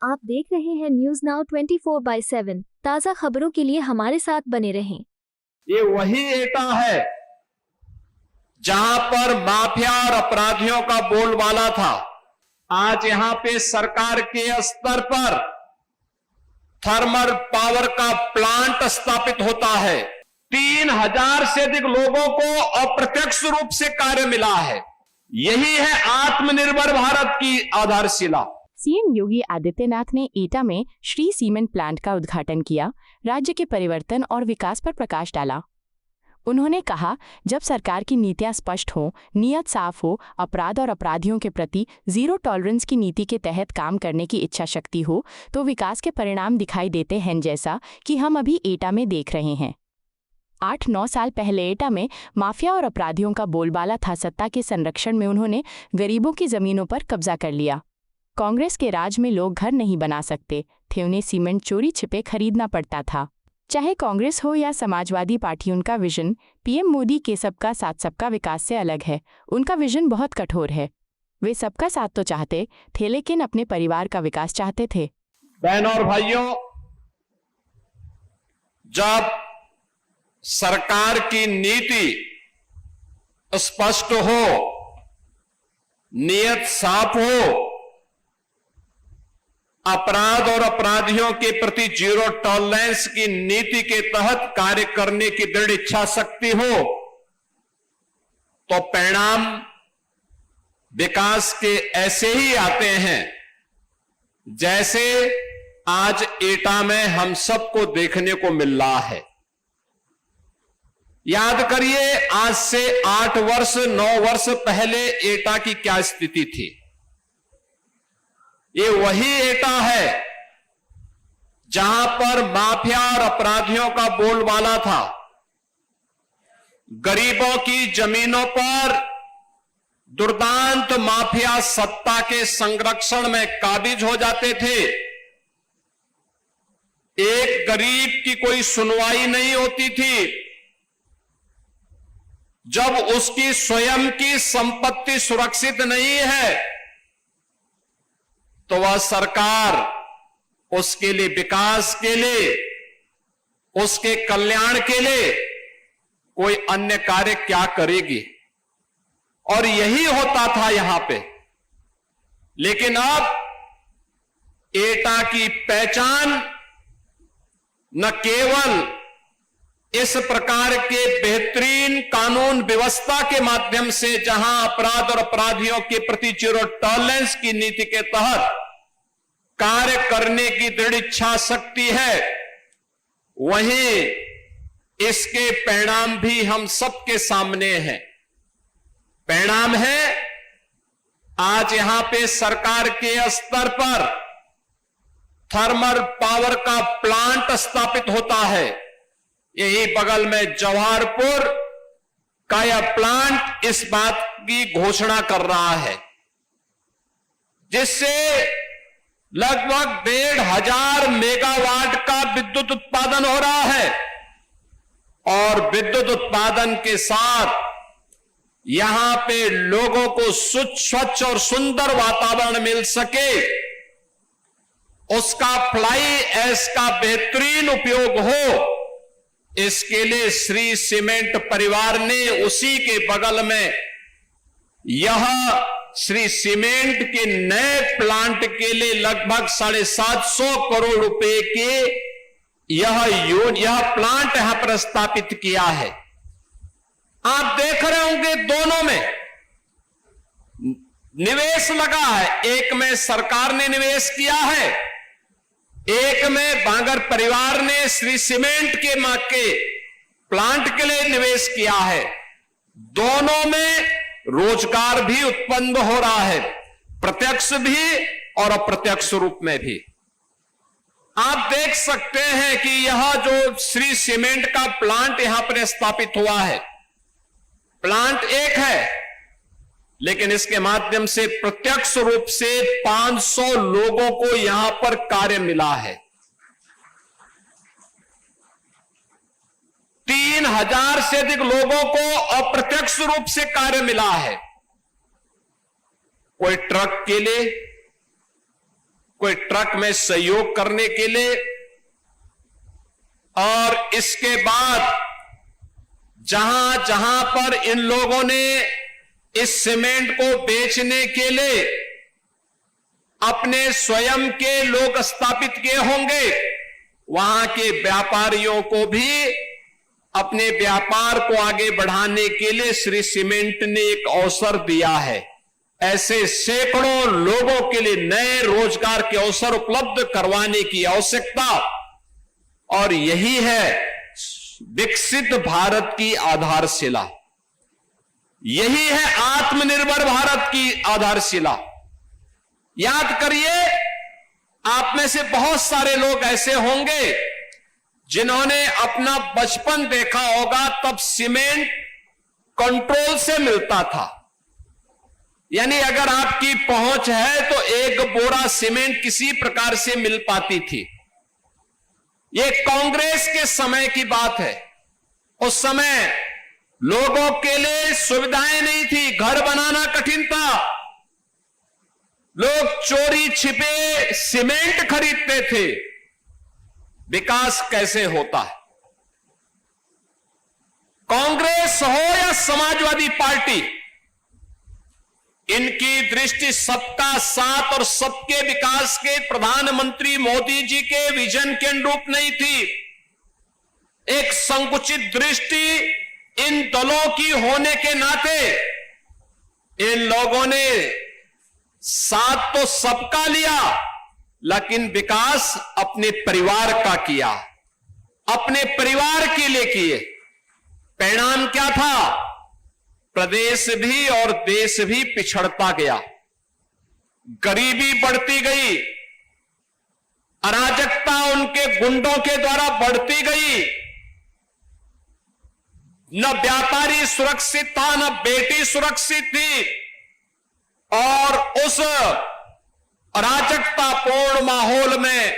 आप देख रहे हैं न्यूज नाउ 24/7 ताज़ा खबरों के लिए हमारे साथ बने रहें। ये वही एटा है जहां पर माफिया और अपराधियों का बोलबाला था। आज यहां पे सरकार के स्तर पर थर्मल पावर का प्लांट स्थापित होता है। 3000 से अधिक लोगों को अप्रत्यक्ष रूप से कार्य मिला है। यही है आत्मनिर्भर भारत की आधारशिला। सीएम योगी आदित्यनाथ ने एटा में श्री सीमेंट प्लांट का उद्घाटन किया, राज्य के परिवर्तन और विकास पर प्रकाश डाला। उन्होंने कहा, जब सरकार की नीतियां स्पष्ट हो, नियत साफ हो, अपराध और अपराधियों के प्रति जीरो टॉलरेंस की नीति के तहत काम करने की इच्छा शक्ति हो, तो विकास के परिणाम दिखाई देते हैं, जैसा कि हम अभी एटा में देख रहे हैं। 8-9 साल पहले एटा में माफिया और अपराधियों का बोलबाला था। सत्ता के संरक्षण में उन्होंने गरीबों की जमीनों पर कब्जा कर लिया। कांग्रेस के राज में लोग घर नहीं बना सकते थे, उन्हें सीमेंट चोरी छिपे खरीदना पड़ता था। चाहे कांग्रेस हो या समाजवादी पार्टी, उनका विजन पीएम मोदी के सबका साथ सबका विकास से अलग है। उनका विजन बहुत कठोर है। वे सबका साथ तो चाहते थे, लेकिन अपने परिवार का विकास चाहते थे। बहनों और भाइयों, जब सरकार की नीति स्पष्ट हो, नियत साफ हो, अपराध और अपराधियों के प्रति जीरो टॉलरेंस की नीति के तहत कार्य करने की दृढ़ इच्छा शक्ति हो, तो परिणाम विकास के ऐसे ही आते हैं जैसे आज एटा में हम सबको देखने को मिल रहा है। याद करिए, आज से 8 वर्ष 9 वर्ष पहले एटा की क्या स्थिति थी। ये वही एटा है जहां पर माफिया और अपराधियों का बोलबाला था। गरीबों की जमीनों पर दुर्दांत माफिया सत्ता के संरक्षण में काबिज हो जाते थे। एक गरीब की कोई सुनवाई नहीं होती थी। जब उसकी स्वयं की संपत्ति सुरक्षित नहीं है, तो वह सरकार उसके लिए, विकास के लिए, उसके कल्याण के लिए कोई अन्य कार्य क्या करेगी। और यही होता था यहां पे। लेकिन अब एटा की पहचान न केवल इस प्रकार के बेहतरीन कानून व्यवस्था के माध्यम से, जहां अपराध और अपराधियों के प्रति जीरो टॉलरेंस की नीति के तहत कार्य करने की दृढ़ इच्छा शक्ति है, वहीं इसके परिणाम भी हम सबके सामने हैं। परिणाम है, आज यहां पे सरकार के स्तर पर थर्मल पावर का प्लांट स्थापित होता है। यही बगल में जवाहरपुर का यह प्लांट इस बात की घोषणा कर रहा है, जिससे लगभग 1500 मेगावाट का विद्युत उत्पादन हो रहा है। और विद्युत उत्पादन के साथ यहां पे लोगों को स्वच्छ और सुंदर वातावरण मिल सके, उसका फ्लाई ऐश का बेहतरीन उपयोग हो, इसके लिए श्री सीमेंट परिवार ने उसी के बगल में यह श्री सीमेंट के नए प्लांट के लिए लगभग 750 करोड़ रुपए के यह प्लांट यहां पर स्थापित किया है। आप देख रहे होंगे, दोनों में निवेश लगा है। एक में सरकार ने निवेश किया है, एक में बांगर परिवार ने श्री सीमेंट के मां के प्लांट के लिए निवेश किया है। दोनों में रोजगार भी उत्पन्न हो रहा है, प्रत्यक्ष भी और अप्रत्यक्ष रूप में भी। आप देख सकते हैं कि यह जो श्री सीमेंट का प्लांट यहां पर स्थापित हुआ है, प्लांट एक है, लेकिन इसके माध्यम से प्रत्यक्ष रूप से 500 लोगों को यहां पर कार्य मिला है। 3000 से अधिक लोगों को अप्रत्यक्ष रूप से कार्य मिला है। कोई ट्रक के लिए, कोई ट्रक में सहयोग करने के लिए, और इसके बाद जहां जहां पर इन लोगों ने इस सीमेंट को बेचने के लिए अपने स्वयं के लोग स्थापित किए होंगे, वहां के व्यापारियों को भी अपने व्यापार को आगे बढ़ाने के लिए श्री सीमेंट ने एक अवसर दिया है। ऐसे सैकड़ों लोगों के लिए नए रोजगार के अवसर उपलब्ध करवाने की आवश्यकता, और यही है विकसित भारत की आधारशिला, यही है आत्मनिर्भर भारत की आधारशिला। याद करिए, आप में से बहुत सारे लोग ऐसे होंगे जिन्होंने अपना बचपन देखा होगा, तब सीमेंट कंट्रोल से मिलता था। यानी अगर आपकी पहुंच है तो एक बोरा सीमेंट किसी प्रकार से मिल पाती थी। ये कांग्रेस के समय की बात है। उस समय लोगों के लिए सुविधाएं नहीं थी, घर बनाना कठिन था, लोग चोरी छिपे सीमेंट खरीदते थे। विकास कैसे होता है? कांग्रेस हो या समाजवादी पार्टी, इनकी दृष्टि सबका साथ और सबके विकास के प्रधानमंत्री मोदी जी के विजन के अनुरूप नहीं थी। एक संकुचित दृष्टि इन दलों की होने के नाते इन लोगों ने साथ तो सबका लिया, लेकिन विकास अपने परिवार का किया, अपने परिवार के लिए किए। परिणाम क्या था? प्रदेश भी और देश भी पिछड़ता गया, गरीबी बढ़ती गई, अराजकता उनके गुंडों के द्वारा बढ़ती गई, न व्यापारी सुरक्षित था, न बेटी सुरक्षित थी, और उस अराजकतापूर्ण माहौल में,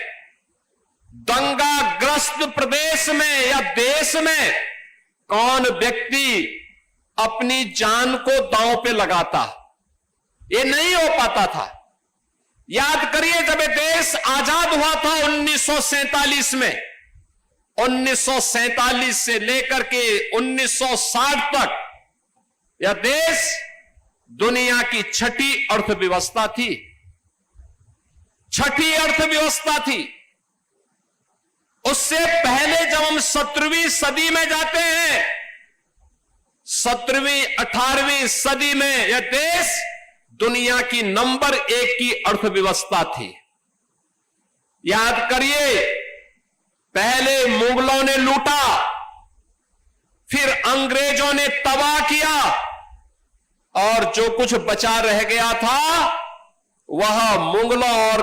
दंगाग्रस्त प्रदेश में या देश में कौन व्यक्ति अपनी जान को दांव पे लगाता? ये नहीं हो पाता था। याद करिए, जब ये देश आजाद हुआ था 1947 में, 1947 से लेकर के 1960 तक यह देश दुनिया की छठी अर्थव्यवस्था थी, छठी अर्थव्यवस्था थी। उससे पहले जब हम 17वीं सदी में जाते हैं, 17वीं 18वीं सदी में यह देश दुनिया की नंबर 1 की अर्थव्यवस्था थी। याद करिए, पहले मुगलों ने लूटा, फिर अंग्रेजों ने तबाह किया, और जो कुछ बचा रह गया था वह मुगलों और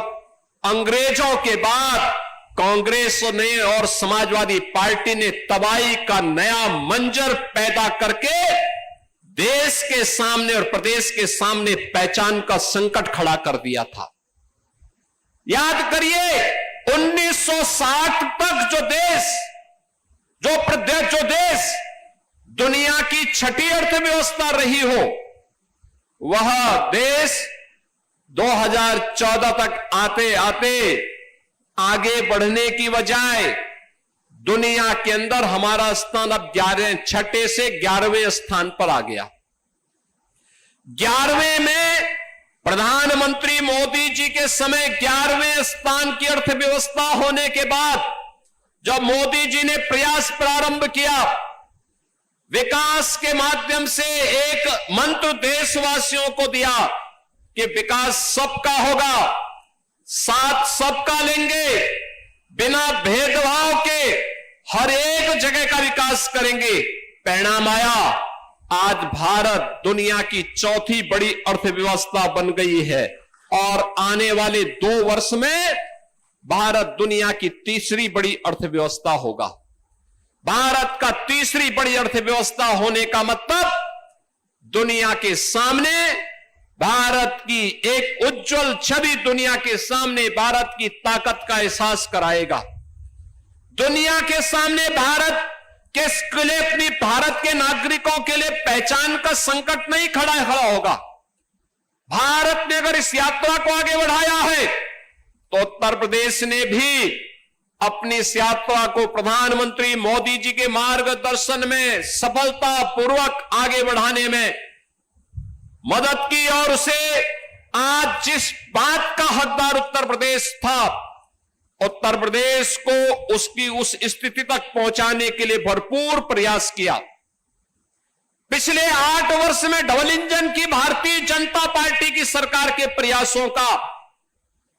अंग्रेजों के बाद कांग्रेस ने और समाजवादी पार्टी ने तबाही का नया मंजर पैदा करके देश के सामने और प्रदेश के सामने पहचान का संकट खड़ा कर दिया था। याद करिए, 1960 तक जो देश दुनिया की छठी अर्थव्यवस्था रही हो, वह देश 2014 तक आते आते आगे बढ़ने की बजाय दुनिया के अंदर हमारा स्थान अब 6 से 11वें स्थान पर आ गया। 11वें में प्रधानमंत्री मोदी जी के समय 11वें स्थान की अर्थव्यवस्था होने के बाद जब मोदी जी ने प्रयास प्रारंभ किया, विकास के माध्यम से एक मंत्र देशवासियों को दिया कि विकास सबका होगा, साथ सबका लेंगे, बिना भेदभाव के हर एक जगह का विकास करेंगे। परिणाम आया, आज भारत दुनिया की चौथी बड़ी अर्थव्यवस्था बन गई है, और आने वाले 2 वर्ष में भारत दुनिया की तीसरी बड़ी अर्थव्यवस्था होगा। भारत का तीसरी बड़ी अर्थव्यवस्था होने का मतलब दुनिया के सामने भारत की एक उज्जवल छवि, दुनिया के सामने भारत की ताकत का एहसास कराएगा। दुनिया के सामने भारत के लिए, अपनी भारत के नागरिकों के लिए पहचान का संकट नहीं खड़ा होगा। भारत ने अगर इस यात्रा को आगे बढ़ाया है तो उत्तर प्रदेश ने भी अपनी इस यात्रा को प्रधानमंत्री मोदी जी के मार्गदर्शन में सफलतापूर्वक आगे बढ़ाने में मदद की और उसे आज जिस बात का हकदार उत्तर प्रदेश था, उत्तर प्रदेश को उसकी उस स्थिति तक पहुंचाने के लिए भरपूर प्रयास किया। पिछले 8 वर्ष में डबल इंजन की भारतीय जनता पार्टी की सरकार के प्रयासों का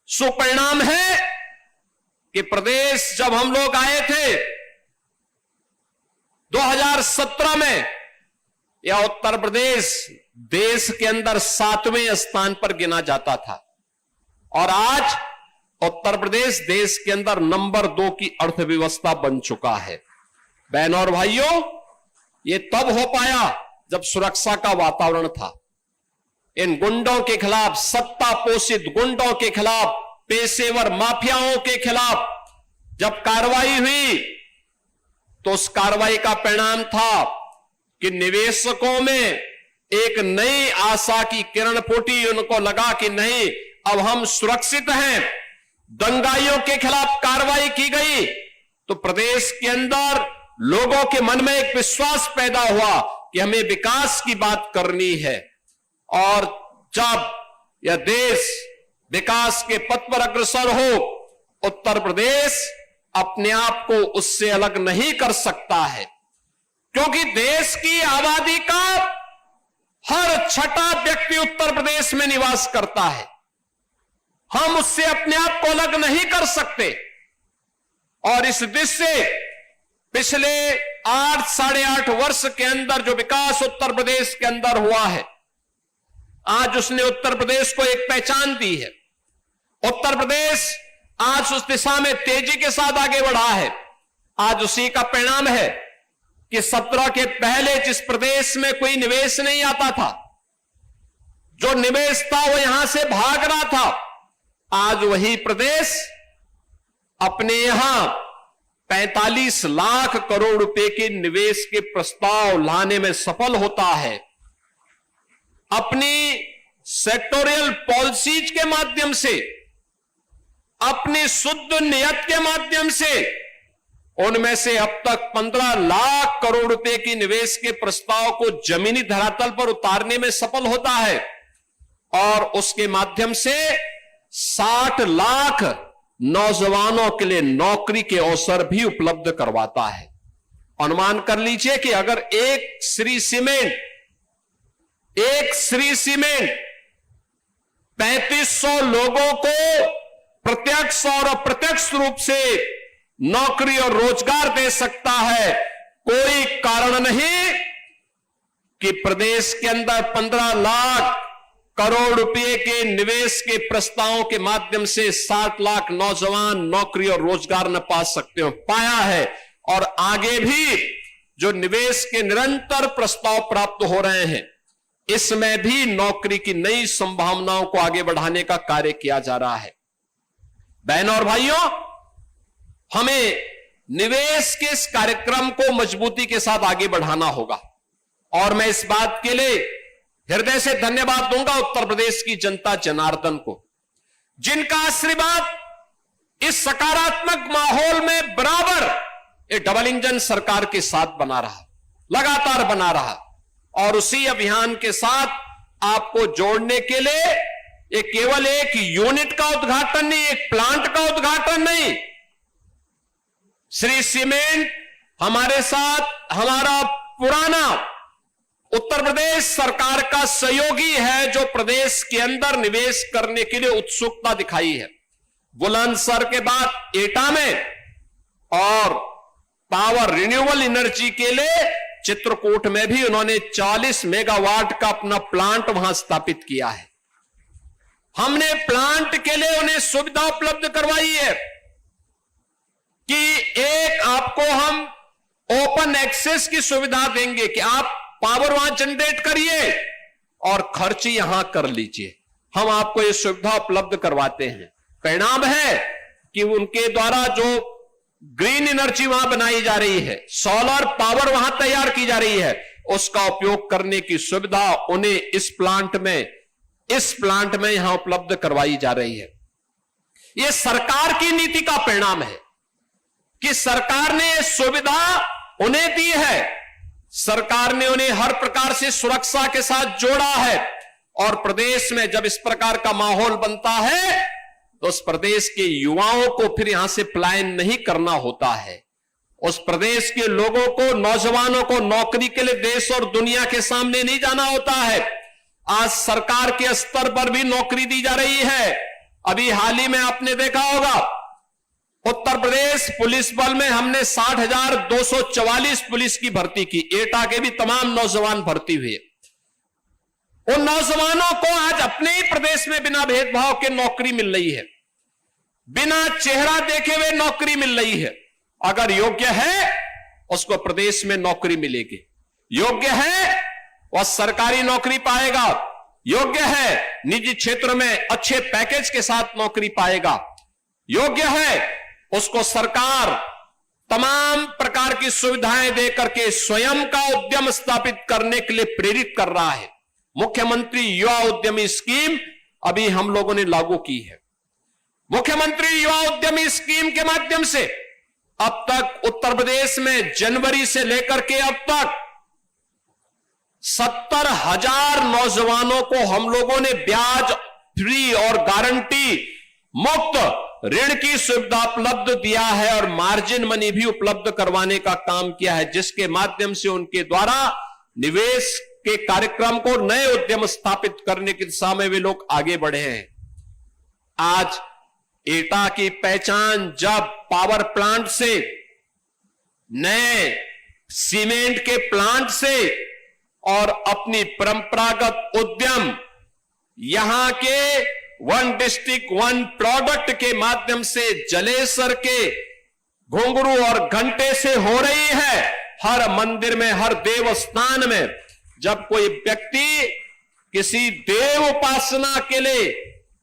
सुपरिणाम है कि प्रदेश, जब हम लोग आए थे 2017 में, यह उत्तर प्रदेश देश के अंदर 7वें स्थान पर गिना जाता था और आज उत्तर प्रदेश देश के अंदर नंबर 2 की अर्थव्यवस्था बन चुका है। बहनों और भाइयों, यह तब हो पाया जब सुरक्षा का वातावरण था। इन गुंडों के खिलाफ, सत्ता पोषित गुंडों के खिलाफ, पेशेवर माफियाओं के खिलाफ जब कार्रवाई हुई तो उस कार्रवाई का परिणाम था कि निवेशकों में एक नई आशा की किरण फूटी। उनको लगा कि नहीं, अब हम सुरक्षित हैं। दंगाइयों के खिलाफ कार्रवाई की गई तो प्रदेश के अंदर लोगों के मन में एक विश्वास पैदा हुआ कि हमें विकास की बात करनी है। और जब यह देश विकास के पथ पर अग्रसर हो, उत्तर प्रदेश अपने आप को उससे अलग नहीं कर सकता है, क्योंकि देश की आबादी का हर छठा व्यक्ति उत्तर प्रदेश में निवास करता है। हम उससे अपने आप को अलग नहीं कर सकते और इस दृष्टि से पिछले 8 साढ़े 8 वर्ष के अंदर जो विकास उत्तर प्रदेश के अंदर हुआ है, आज उसने उत्तर प्रदेश को एक पहचान दी है। उत्तर प्रदेश आज उस दिशा में तेजी के साथ आगे बढ़ा है। आज उसी का परिणाम है कि 17 के पहले जिस प्रदेश में कोई निवेश नहीं आता था, जो निवेश था वो यहां से भाग रहा था, आज वही प्रदेश अपने यहां 45 लाख करोड़ रुपए के निवेश के प्रस्ताव लाने में सफल होता है। अपनी सेक्टोरियल पॉलिसीज के माध्यम से, अपनी शुद्ध नियत के माध्यम से उनमें से अब तक 15 लाख करोड़ रुपए की निवेश के प्रस्ताव को जमीनी धरातल पर उतारने में सफल होता है और उसके माध्यम से 60 लाख नौजवानों के लिए नौकरी के अवसर भी उपलब्ध करवाता है। अनुमान कर लीजिए कि अगर एक श्री सीमेंट 3500 लोगों को प्रत्यक्ष और अप्रत्यक्ष रूप से नौकरी और रोजगार दे सकता है, कोई कारण नहीं कि प्रदेश के अंदर 15 लाख करोड़ रुपए के निवेश के प्रस्तावों के माध्यम से 60 लाख नौजवान नौकरी और रोजगार न पा सकते हो। पाया है और आगे भी जो निवेश के निरंतर प्रस्ताव प्राप्त हो रहे हैं, इसमें भी नौकरी की नई संभावनाओं को आगे बढ़ाने का कार्य किया जा रहा है। बहनों और भाइयों, हमें निवेश के इस कार्यक्रम को मजबूती के साथ आगे बढ़ाना होगा और मैं इस बात के लिए हृदय से धन्यवाद दूंगा उत्तर प्रदेश की जनता जनार्दन को, जिनका आशीर्वाद इस सकारात्मक माहौल में बराबर ये डबल इंजन सरकार के साथ बना रहा, लगातार बना रहा। और उसी अभियान के साथ आपको जोड़ने के लिए ये केवल एक यूनिट का उद्घाटन नहीं, एक प्लांट का उद्घाटन नहीं, श्री सीमेंट हमारे साथ हमारा पुराना उत्तर प्रदेश सरकार का सहयोगी है, जो प्रदेश के अंदर निवेश करने के लिए उत्सुकता दिखाई है। बुलंदशहर के बाद एटा में और पावर रिन्यूएबल एनर्जी के लिए चित्रकूट में भी उन्होंने 40 मेगावाट का अपना प्लांट वहां स्थापित किया है। हमने प्लांट के लिए उन्हें सुविधा उपलब्ध करवाई है कि एक आपको हम ओपन एक्सेस की सुविधा देंगे कि आप पावर वहां जनरेट करिए और खर्च यहां कर लीजिए। हम आपको यह सुविधा उपलब्ध करवाते हैं। परिणाम है कि उनके द्वारा जो ग्रीन एनर्जी वहां बनाई जा रही है, सोलर पावर वहां तैयार की जा रही है, उसका उपयोग करने की सुविधा उन्हें इस प्लांट में यहां उपलब्ध करवाई जा रही है। यह सरकार की नीति का परिणाम है कि सरकार ने यह सुविधा उन्हें दी है, सरकार ने उन्हें हर प्रकार से सुरक्षा के साथ जोड़ा है। और प्रदेश में जब इस प्रकार का माहौल बनता है तो उस प्रदेश के युवाओं को फिर यहां से पलायन नहीं करना होता है। उस प्रदेश के लोगों को, नौजवानों को नौकरी के लिए देश और दुनिया के सामने नहीं जाना होता है। आज सरकार के स्तर पर भी नौकरी दी जा रही है। अभी हाल ही में आपने देखा होगा उत्तर प्रदेश पुलिस बल में हमने 60,244 पुलिस की भर्ती की। एटा के भी तमाम नौजवान भर्ती हुए। उन नौजवानों को आज अपने ही प्रदेश में बिना भेदभाव के नौकरी मिल रही है, बिना चेहरा देखे हुए नौकरी मिल रही है। अगर योग्य है उसको प्रदेश में नौकरी मिलेगी, योग्य है वह सरकारी नौकरी पाएगा, योग्य है निजी क्षेत्र में अच्छे पैकेज के साथ नौकरी पाएगा, योग्य है उसको सरकार तमाम प्रकार की सुविधाएं देकर के स्वयं का उद्यम स्थापित करने के लिए प्रेरित कर रहा है। मुख्यमंत्री युवा उद्यमी स्कीम अभी हम लोगों ने लागू की है। मुख्यमंत्री युवा उद्यमी स्कीम के माध्यम से अब तक उत्तर प्रदेश में जनवरी से लेकर के अब तक 70,000 नौजवानों को हम लोगों ने ब्याज फ्री और गारंटी मुक्त ऋण की सुविधा उपलब्ध दिया है और मार्जिन मनी भी उपलब्ध करवाने का काम किया है, जिसके माध्यम से उनके द्वारा निवेश के कार्यक्रम को, नए उद्यम स्थापित करने की दिशा में वे लोग आगे बढ़े हैं। आज एटा की पहचान जब पावर प्लांट से, नए सीमेंट के प्लांट से और अपनी परंपरागत उद्यम यहां के वन डिस्ट्रिक्ट वन प्रोडक्ट के माध्यम से जलेसर के घुंघरू और घंटे से हो रही है। हर मंदिर में, हर देवस्थान में जब कोई व्यक्ति किसी देव उपासना के लिए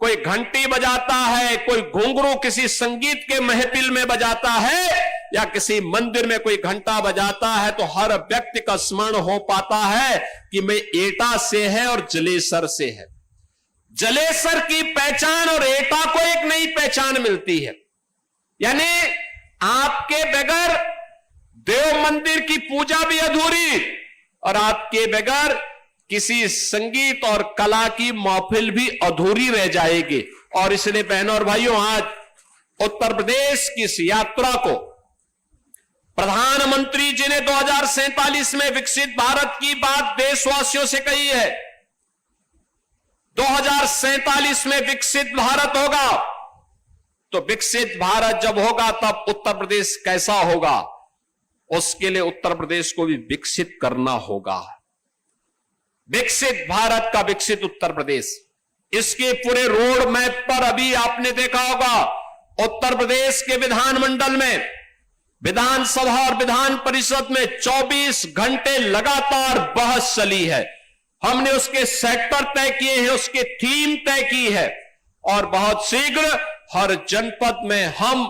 कोई घंटी बजाता है, कोई घुंघरू किसी संगीत के महफिल में बजाता है या किसी मंदिर में कोई घंटा बजाता है, तो हर व्यक्ति का स्मरण हो पाता है कि मैं एटा से है और जलेसर से है। जलेसर की पहचान और एटा को एक नई पहचान मिलती है। यानी आपके बगैर देव मंदिर की पूजा भी अधूरी और आपके बगैर किसी संगीत और कला की महफिल भी अधूरी रह जाएगी। और इसलिए बहनों और भाइयों, आज उत्तर प्रदेश की इस यात्रा को प्रधानमंत्री जी ने 2047 में विकसित भारत की बात देशवासियों से कही है। 2047 में विकसित भारत होगा, तो विकसित भारत जब होगा तब उत्तर प्रदेश कैसा होगा, उसके लिए उत्तर प्रदेश को भी विकसित करना होगा। विकसित भारत का विकसित उत्तर प्रदेश, इसके पूरे रोड मैप पर अभी आपने देखा होगा उत्तर प्रदेश के विधानमंडल में, विधानसभा और विधान परिषद में 24 घंटे लगातार बहस चली है। हमने उसके सेक्टर तय किए हैं, उसके थीम तय की है और बहुत शीघ्र हर जनपद में हम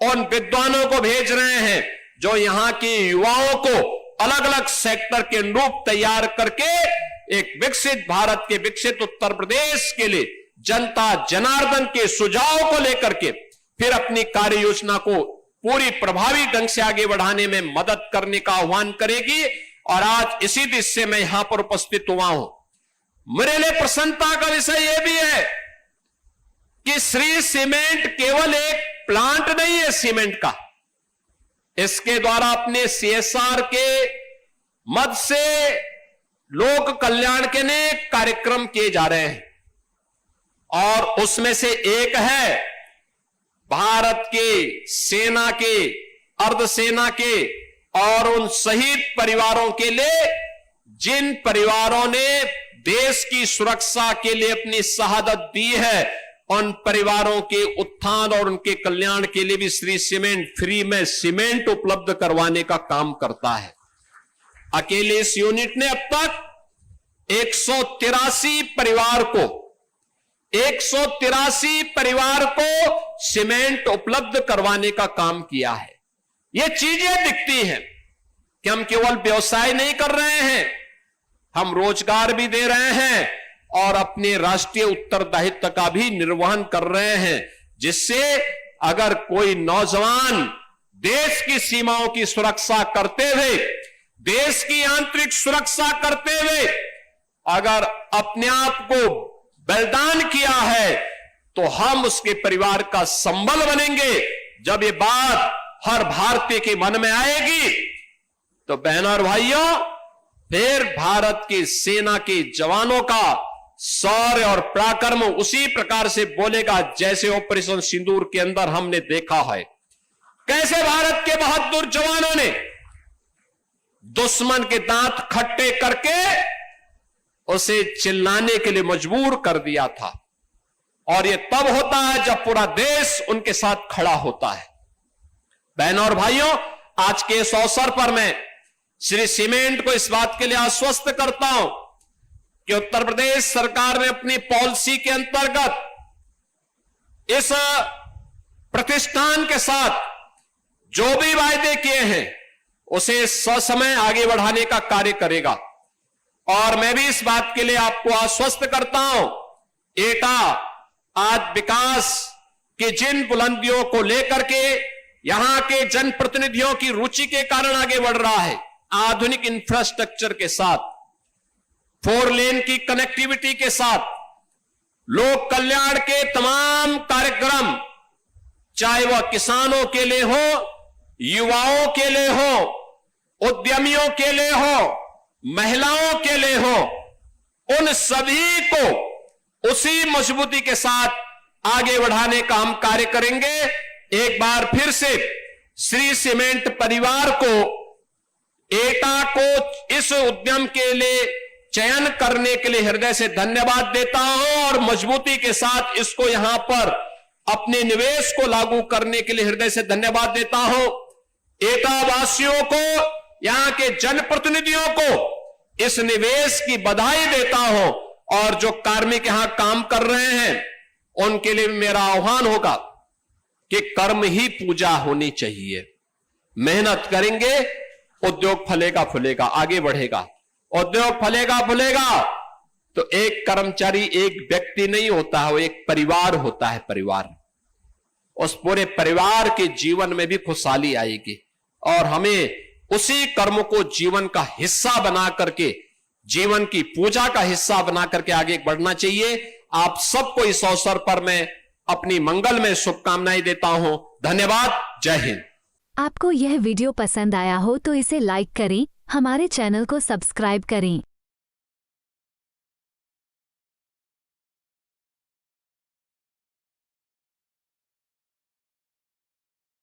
उन विद्वानों को भेज रहे हैं जो यहां के युवाओं को अलग अलग सेक्टर के अनुरूप तैयार करके एक विकसित भारत के, विकसित उत्तर प्रदेश के लिए जनता जनार्दन के सुझाव को लेकर के फिर अपनी कार्य योजना को पूरी प्रभावी ढंग से आगे बढ़ाने में मदद करने का आह्वान करेगी। और आज इसी दिशा से मैं यहां पर उपस्थित हुआ हूं। मेरे लिए प्रसन्नता का विषय यह भी है कि श्री सीमेंट केवल एक प्लांट नहीं है सीमेंट का, इसके द्वारा अपने CSR के मद से लोक कल्याण के अनेक कार्यक्रम किए जा रहे हैं और उसमें से एक है भारत के सेना के, अर्धसेना के और उन शहीद परिवारों के लिए, जिन परिवारों ने देश की सुरक्षा के लिए अपनी शहादत दी है, उन परिवारों के उत्थान और उनके कल्याण के लिए भी श्री सीमेंट फ्री में सीमेंट उपलब्ध करवाने का काम करता है। अकेले इस यूनिट ने अब तक 183 परिवार को सीमेंट उपलब्ध करवाने का काम किया है। ये चीजें दिखती हैं कि हम केवल व्यवसाय नहीं कर रहे हैं, हम रोजगार भी दे रहे हैं और अपने राष्ट्रीय उत्तरदायित्व का भी निर्वहन कर रहे हैं। जिससे अगर कोई नौजवान देश की सीमाओं की सुरक्षा करते हुए, देश की आंतरिक सुरक्षा करते हुए अगर अपने आप को बलिदान किया है, तो हम उसके परिवार का संबल बनेंगे। जब ये बात हर भारतीय के मन में आएगी, तो बहनों और भाइयों, फिर भारत की सेना के जवानों का शौर्य और पराक्रम उसी प्रकार से बोलेगा जैसे ऑपरेशन सिंदूर के अंदर हमने देखा है। कैसे भारत के बहादुर जवानों ने दुश्मन के दांत खट्टे करके उसे चिल्लाने के लिए मजबूर कर दिया था। और यह तब होता है जब पूरा देश उनके साथ खड़ा होता है। बहनों और भाइयों, आज के इस अवसर पर मैं श्री सीमेंट को इस बात के लिए आश्वस्त करता हूं कि उत्तर प्रदेश सरकार ने अपनी पॉलिसी के अंतर्गत इस प्रतिष्ठान के साथ जो भी वायदे किए हैं उसे ससमय आगे बढ़ाने का कार्य करेगा। और मैं भी इस बात के लिए आपको आश्वस्त करता हूं, एटा आज विकास की जिन बुलंदियों को लेकर के यहां के जनप्रतिनिधियों की रुचि के कारण आगे बढ़ रहा है, आधुनिक इंफ्रास्ट्रक्चर के साथ, 4 लेन की कनेक्टिविटी के साथ, लोक कल्याण के तमाम कार्यक्रम, चाहे वह किसानों के लिए हो, युवाओं के लिए हो, उद्यमियों के लिए हो, महिलाओं के लिए हो, उन सभी को उसी मजबूती के साथ आगे बढ़ाने का हम कार्य करेंगे। एक बार फिर से श्री सीमेंट परिवार को, एटा को इस उद्यम के लिए चयन करने के लिए हृदय से धन्यवाद देता हूं और मजबूती के साथ इसको यहां पर अपने निवेश को लागू करने के लिए हृदय से धन्यवाद देता हूं। एटा वासियों को, यहां के जनप्रतिनिधियों को इस निवेश की बधाई देता हूं और जो कार्मिक यहां काम कर रहे हैं उनके लिए मेरा आह्वान होगा कि कर्म ही पूजा होनी चाहिए। मेहनत करेंगे, उद्योग फलेगा फूलेगा, आगे बढ़ेगा। उद्योग फलेगा फूलेगा तो एक कर्मचारी, एक व्यक्ति नहीं होता है, वो एक परिवार होता है। परिवार, उस पूरे परिवार के जीवन में भी खुशहाली आएगी और हमें उसी कर्म को जीवन का हिस्सा बना करके, जीवन की पूजा का हिस्सा बना करके आगे बढ़ना चाहिए। आप सबको इस अवसर पर मैं अपनी मंगलमय शुभकामनाएं देता हूं। धन्यवाद। जय हिंद। आपको यह वीडियो पसंद आया हो तो इसे लाइक करें, हमारे चैनल को सब्सक्राइब करें।